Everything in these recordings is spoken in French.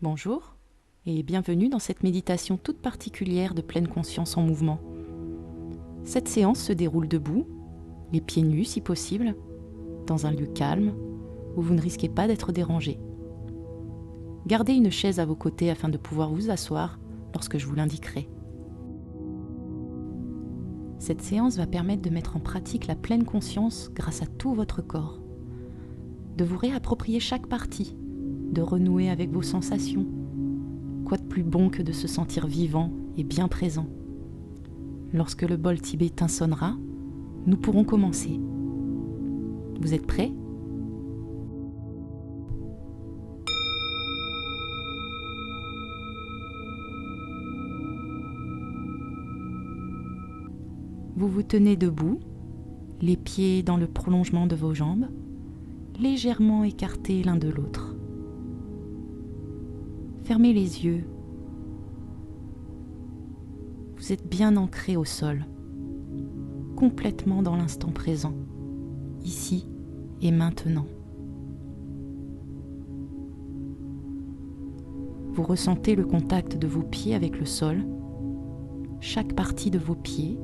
Bonjour et bienvenue dans cette méditation toute particulière de pleine conscience en mouvement. Cette séance se déroule debout, les pieds nus si possible, dans un lieu calme où vous ne risquez pas d'être dérangé. Gardez une chaise à vos côtés afin de pouvoir vous asseoir lorsque je vous l'indiquerai. Cette séance va permettre de mettre en pratique la pleine conscience grâce à tout votre corps, de vous réapproprier chaque partie, de renouer avec vos sensations. Quoi de plus bon que de se sentir vivant et bien présent? Lorsque le bol tibétain sonnera, nous pourrons commencer. Vous êtes prêts? Vous vous tenez debout, les pieds dans le prolongement de vos jambes, légèrement écartés l'un de l'autre. Fermez les yeux. Vous êtes bien ancré au sol, complètement dans l'instant présent, ici et maintenant. Vous ressentez le contact de vos pieds avec le sol, chaque partie de vos pieds,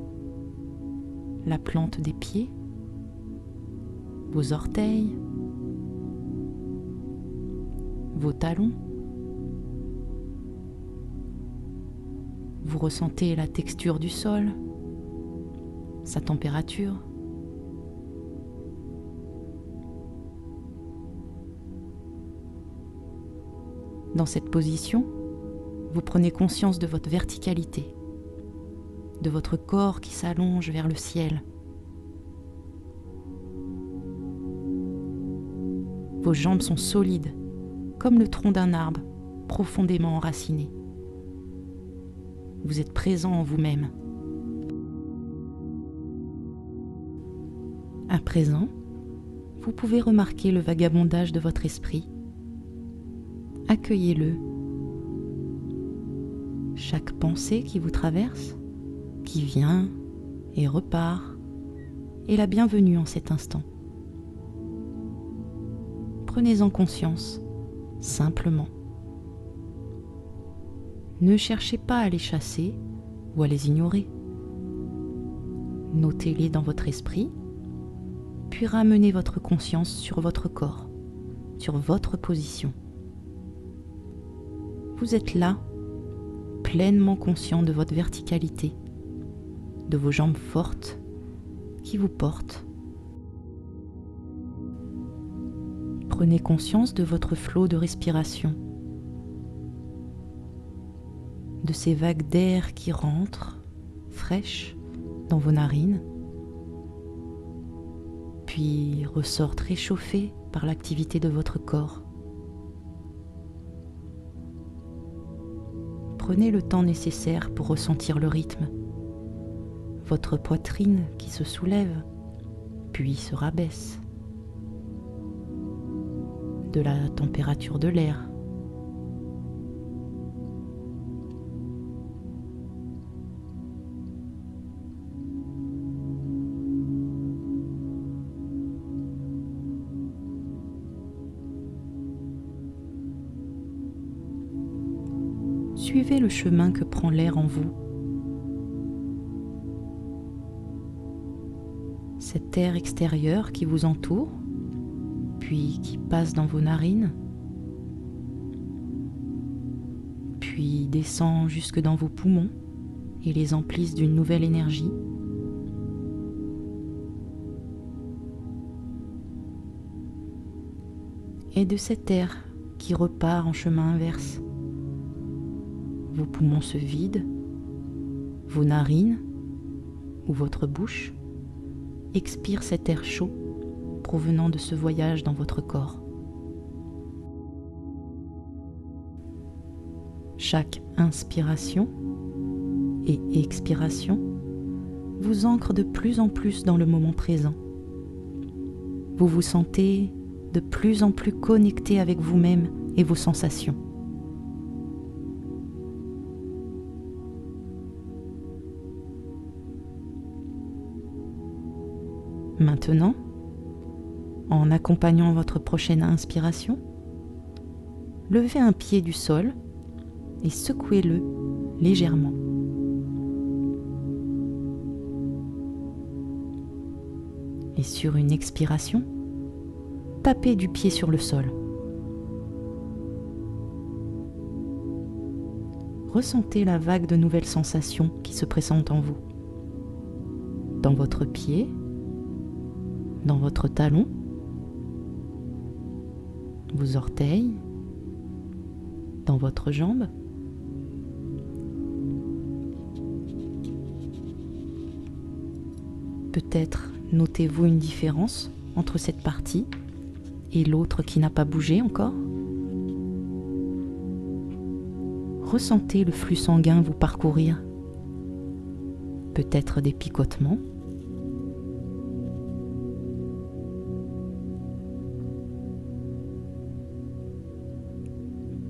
la plante des pieds, vos orteils, vos talons. Vous ressentez la texture du sol, sa température. Dans cette position, vous prenez conscience de votre verticalité, de votre corps qui s'allonge vers le ciel. Vos jambes sont solides, comme le tronc d'un arbre, profondément enraciné. Vous êtes présent en vous-même. À présent, vous pouvez remarquer le vagabondage de votre esprit. Accueillez-le. Chaque pensée qui vous traverse, qui vient et repart, est la bienvenue en cet instant. Prenez-en conscience, simplement. Ne cherchez pas à les chasser ou à les ignorer. Notez-les dans votre esprit, puis ramenez votre conscience sur votre corps, sur votre position. Vous êtes là, pleinement conscient de votre verticalité, de vos jambes fortes qui vous portent. Prenez conscience de votre flot de respiration, de ces vagues d'air qui rentrent, fraîches, dans vos narines, puis ressortent réchauffées par l'activité de votre corps. Prenez le temps nécessaire pour ressentir le rythme, votre poitrine qui se soulève, puis se rabaisse, de la température de l'air. Suivez le chemin que prend l'air en vous. Cet air extérieur qui vous entoure, puis qui passe dans vos narines, puis descend jusque dans vos poumons et les emplissent d'une nouvelle énergie. Et de cet air qui repart en chemin inverse. Vos poumons se vident, vos narines ou votre bouche expire cet air chaud provenant de ce voyage dans votre corps. Chaque inspiration et expiration vous ancre de plus en plus dans le moment présent. Vous vous sentez de plus en plus connecté avec vous-même et vos sensations. Maintenant, en accompagnant votre prochaine inspiration, levez un pied du sol et secouez-le légèrement. Et sur une expiration, tapez du pied sur le sol. Ressentez la vague de nouvelles sensations qui se présentent en vous. Dans votre pied, dans votre talon, vos orteils, dans votre jambe. Peut-être notez-vous une différence entre cette partie et l'autre qui n'a pas bougé encore. Ressentez le flux sanguin vous parcourir. Peut-être des picotements.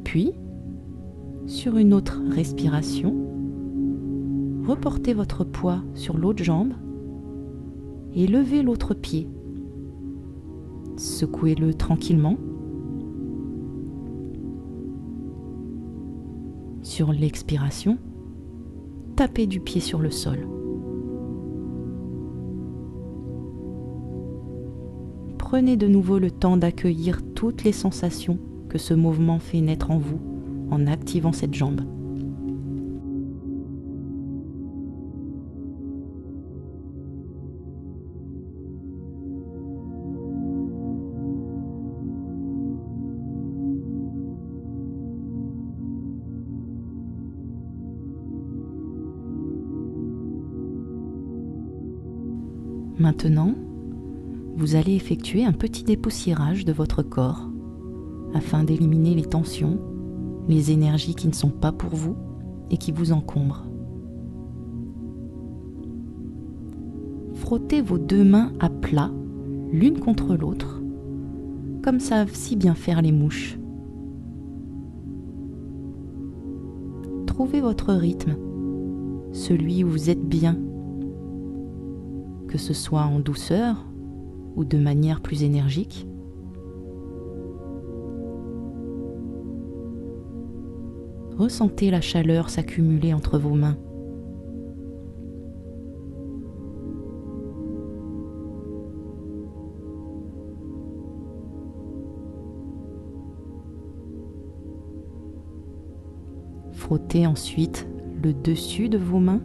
Puis, sur une autre respiration, reportez votre poids sur l'autre jambe et levez l'autre pied. Secouez-le tranquillement. Sur l'expiration, tapez du pied sur le sol. Prenez de nouveau le temps d'accueillir toutes les sensations que ce mouvement fait naître en vous en activant cette jambe. Maintenant, vous allez effectuer un petit dépoussiérage de votre corps afin d'éliminer les tensions, les énergies qui ne sont pas pour vous et qui vous encombrent. Frottez vos deux mains à plat, l'une contre l'autre, comme savent si bien faire les mouches. Trouvez votre rythme, celui où vous êtes bien, que ce soit en douceur ou de manière plus énergique. Ressentez la chaleur s'accumuler entre vos mains. Frottez ensuite le dessus de vos mains.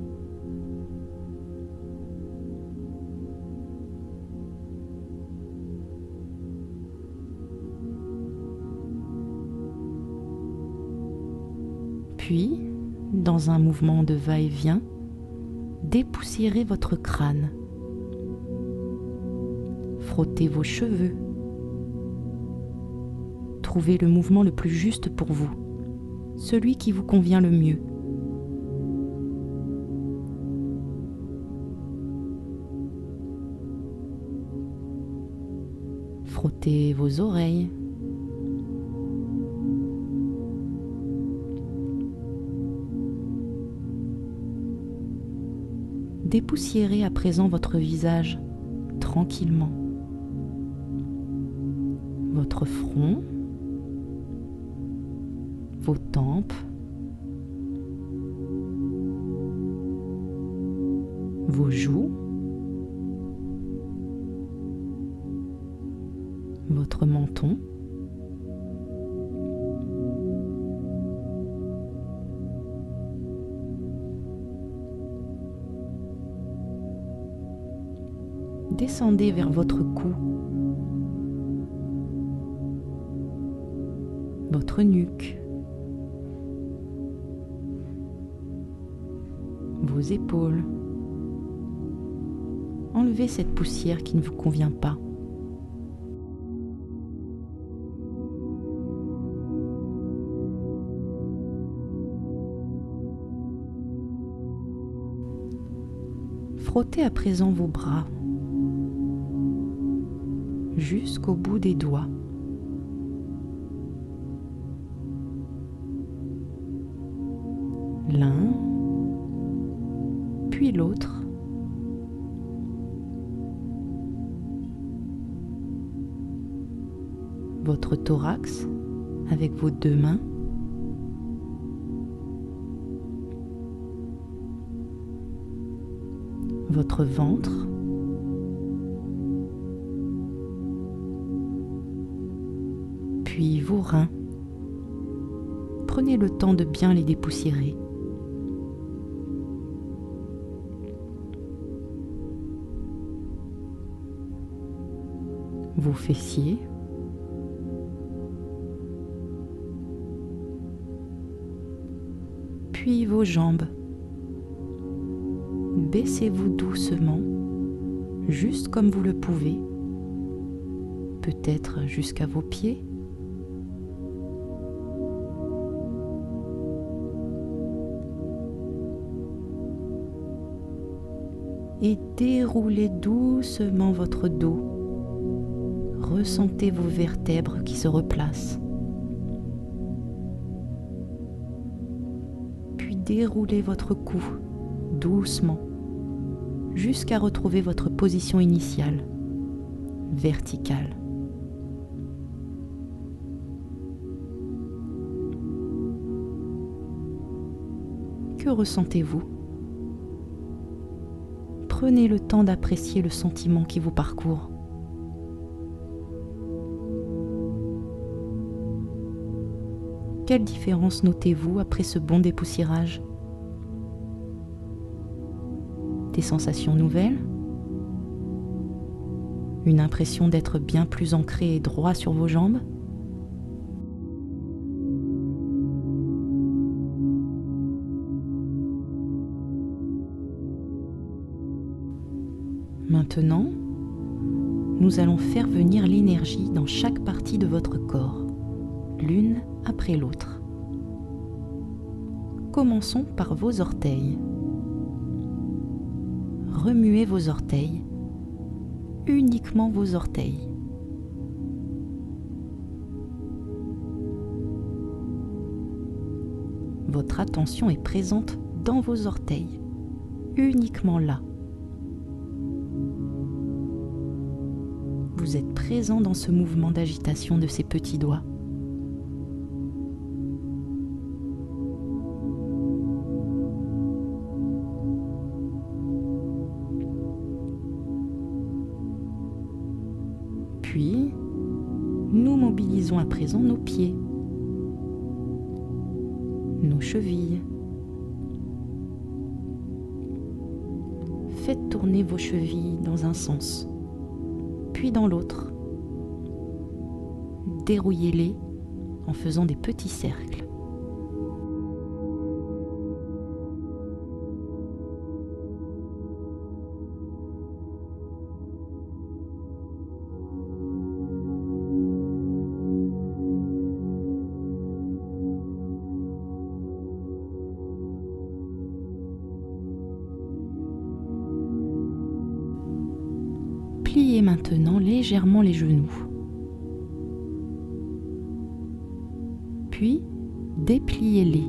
Puis, dans un mouvement de va-et-vient, dépoussiérez votre crâne. Frottez vos cheveux. Trouvez le mouvement le plus juste pour vous, celui qui vous convient le mieux. Frottez vos oreilles. Dépoussiérez à présent votre visage tranquillement. Votre front, vos tempes, vos joues, votre menton, descendez vers votre cou, votre nuque, vos épaules. Enlevez cette poussière qui ne vous convient pas. Frottez à présent vos bras jusqu'au bout des doigts. L'un, puis l'autre. Votre thorax avec vos deux mains. Votre ventre. Puis vos reins. Prenez le temps de bien les dépoussiérer. Vos fessiers. Puis vos jambes. Baissez-vous doucement, juste comme vous le pouvez, peut-être jusqu'à vos pieds. Et déroulez doucement votre dos. Ressentez vos vertèbres qui se replacent. Puis déroulez votre cou doucement jusqu'à retrouver votre position initiale, verticale. Que ressentez-vous ? Prenez le temps d'apprécier le sentiment qui vous parcourt. Quelle différence notez-vous après ce bon dépoussiérage ? Des sensations nouvelles ? Une impression d'être bien plus ancré et droit sur vos jambes ? Maintenant, nous allons faire venir l'énergie dans chaque partie de votre corps, l'une après l'autre. Commençons par vos orteils. Remuez vos orteils, uniquement vos orteils. Votre attention est présente dans vos orteils, uniquement là. Vous êtes présent dans ce mouvement d'agitation de ces petits doigts. Puis, nous mobilisons à présent nos pieds, nos chevilles. Faites tourner vos chevilles dans un sens, puis dans l'autre. Dérouillez-les en faisant des petits cercles. Pliez maintenant légèrement les genoux. Puis, dépliez-les.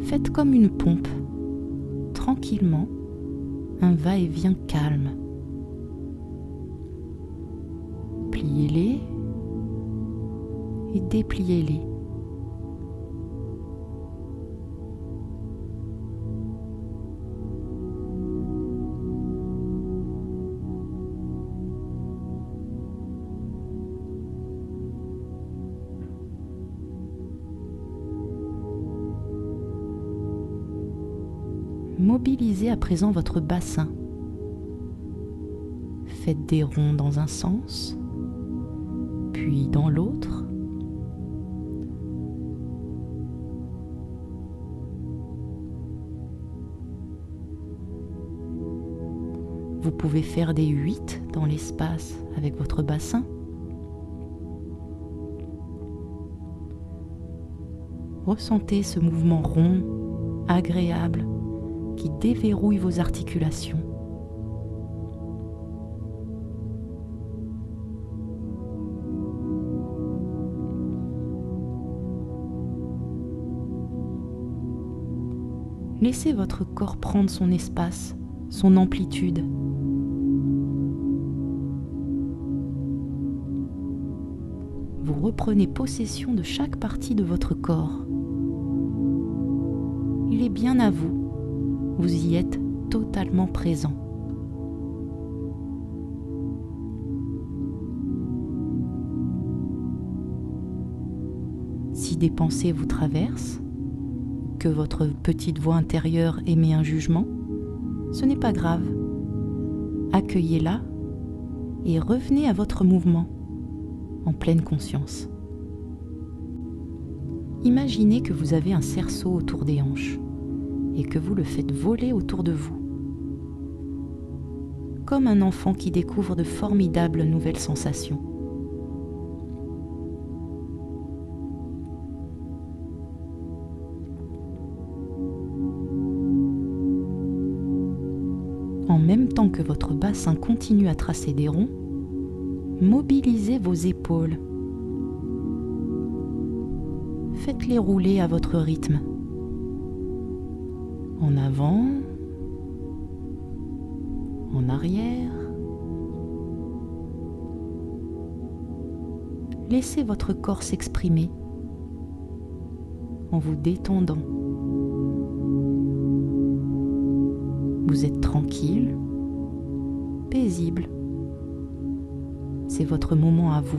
Faites comme une pompe, tranquillement, un va-et-vient calme. Pliez-les et dépliez-les. Mobilisez à présent votre bassin. Faites des ronds dans un sens, puis dans l'autre. Vous pouvez faire des 8 dans l'espace avec votre bassin. Ressentez ce mouvement rond, agréable, qui déverrouille vos articulations. Laissez votre corps prendre son espace, son amplitude. Vous vous reprenez possession de chaque partie de votre corps. Il est bien à vous, vous y êtes totalement présent. Si des pensées vous traversent, que votre petite voix intérieure émet un jugement, ce n'est pas grave. Accueillez-la et revenez à votre mouvement en pleine conscience. Imaginez que vous avez un cerceau autour des hanches et que vous le faites voler autour de vous. Comme un enfant qui découvre de formidables nouvelles sensations. En même temps que votre bassin continue à tracer des ronds, mobilisez vos épaules. Faites-les rouler à votre rythme. En avant, en arrière. Laissez votre corps s'exprimer en vous détendant. Vous êtes tranquille, paisible. C'est votre moment à vous.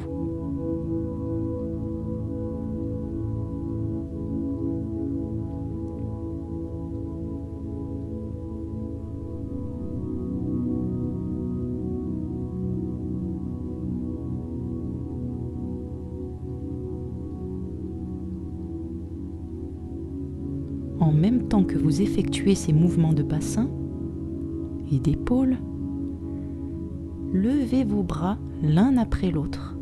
En même temps que vous effectuez ces mouvements de bassin et d'épaules, levez vos bras l'un après l'autre.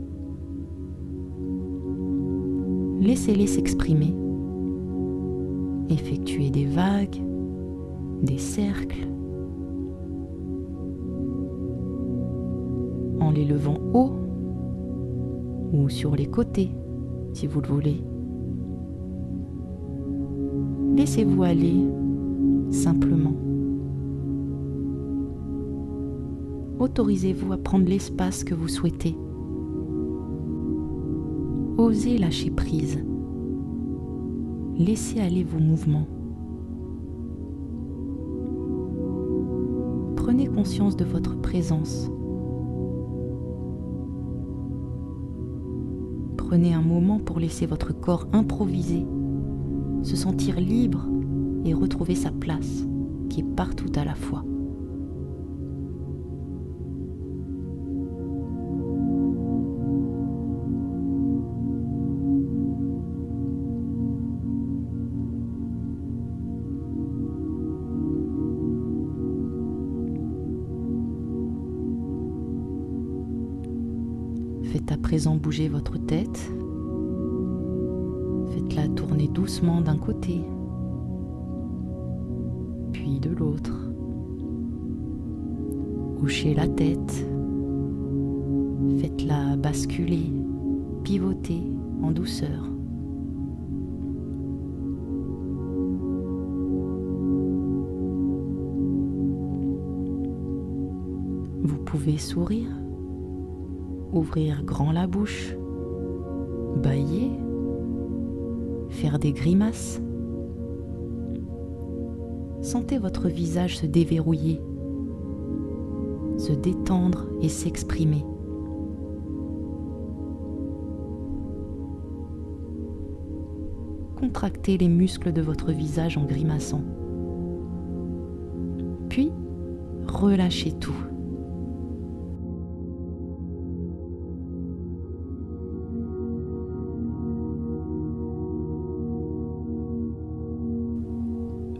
Laissez-les s'exprimer. Effectuez des vagues, des cercles, en les levant haut ou sur les côtés, si vous le voulez. Laissez-vous aller simplement. Autorisez-vous à prendre l'espace que vous souhaitez. Osez lâcher prise. Laissez aller vos mouvements. Prenez conscience de votre présence. Prenez un moment pour laisser votre corps improviser, se sentir libre et retrouver sa place, qui est partout à la fois. Faites à présent bouger votre tête. Faites-la tourner doucement d'un côté, puis de l'autre. Hochez la tête. Faites-la basculer, pivoter en douceur. Vous pouvez sourire, ouvrir grand la bouche, bâiller, faire des grimaces. Sentez votre visage se déverrouiller, se détendre et s'exprimer. Contractez les muscles de votre visage en grimaçant. Puis, relâchez tout.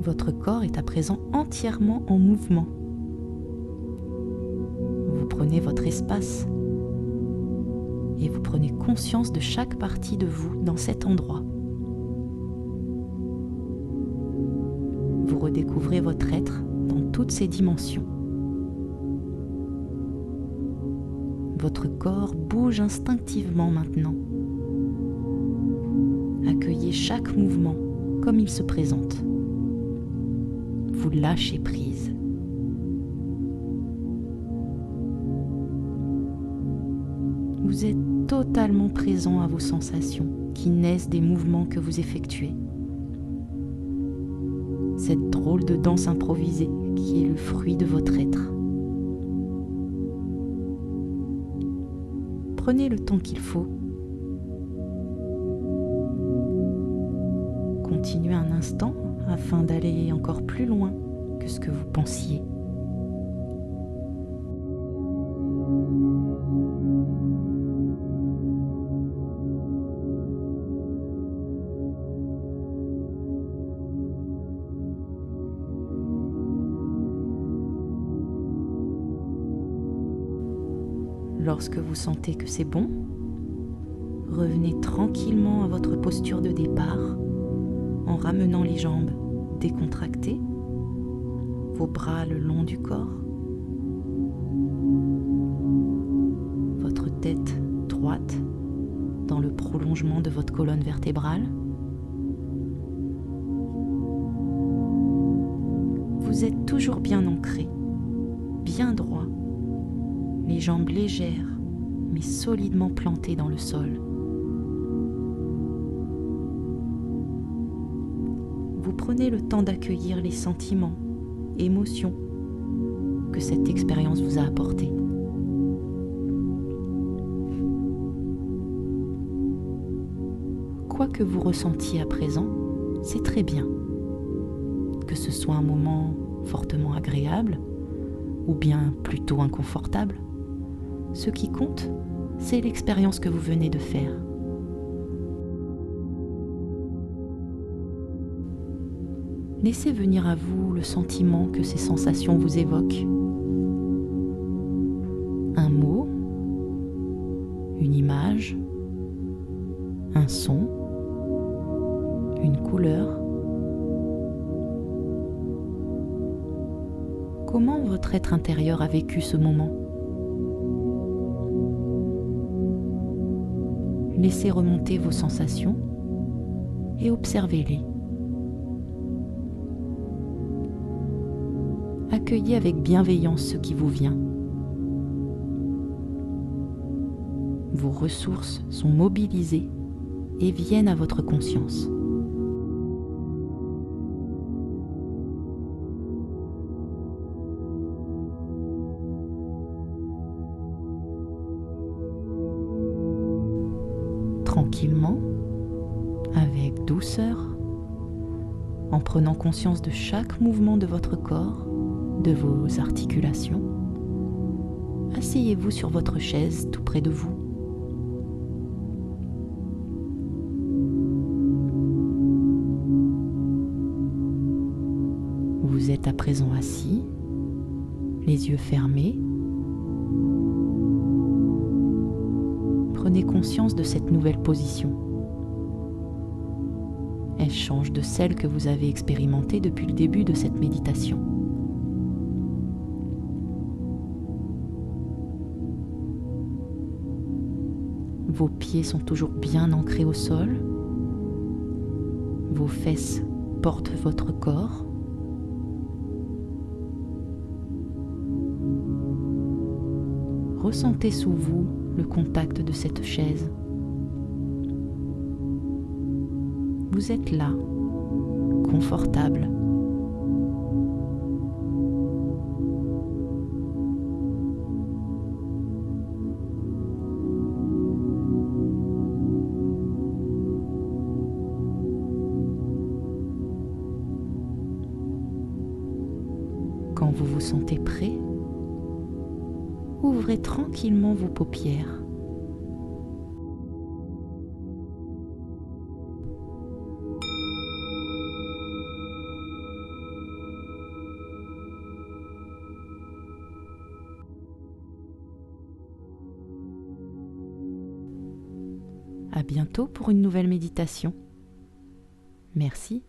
Votre corps est à présent entièrement en mouvement. Vous prenez votre espace et vous prenez conscience de chaque partie de vous dans cet endroit. Vous redécouvrez votre être dans toutes ses dimensions. Votre corps bouge instinctivement maintenant. Accueillez chaque mouvement comme il se présente. Vous lâchez prise. Vous êtes totalement présent à vos sensations qui naissent des mouvements que vous effectuez. Cette drôle de danse improvisée qui est le fruit de votre être. Prenez le temps qu'il faut. Continuez un instant afin d'aller encore plus loin que ce que vous pensiez. Lorsque vous sentez que c'est bon, revenez tranquillement à votre posture de départ en ramenant les jambes décontractées, vos bras le long du corps, votre tête droite dans le prolongement de votre colonne vertébrale. Vous êtes toujours bien ancré, bien droit, les jambes légères mais solidement plantées dans le sol. Vous prenez le temps d'accueillir les sentiments, émotions que cette expérience vous a apportés. Quoi que vous ressentiez à présent, c'est très bien. Que ce soit un moment fortement agréable ou bien plutôt inconfortable, ce qui compte, c'est l'expérience que vous venez de faire. Laissez venir à vous le sentiment que ces sensations vous évoquent. Un mot, une image, un son, une couleur. Comment votre être intérieur a vécu ce moment ? Laissez remonter vos sensations et observez-les. Accueillez avec bienveillance ce qui vous vient. Vos ressources sont mobilisées et viennent à votre conscience. Tranquillement, avec douceur, en prenant conscience de chaque mouvement de votre corps, de vos articulations, asseyez-vous sur votre chaise tout près de vous. Vous êtes à présent assis, les yeux fermés. Prenez conscience de cette nouvelle position. Elle change de celle que vous avez expérimentée depuis le début de cette méditation. Vos pieds sont toujours bien ancrés au sol. Vos fesses portent votre corps. Ressentez sous vous le contact de cette chaise. Vous êtes là, confortable. Quand vous vous sentez prêt, ouvrez tranquillement vos paupières. À bientôt pour une nouvelle méditation. Merci.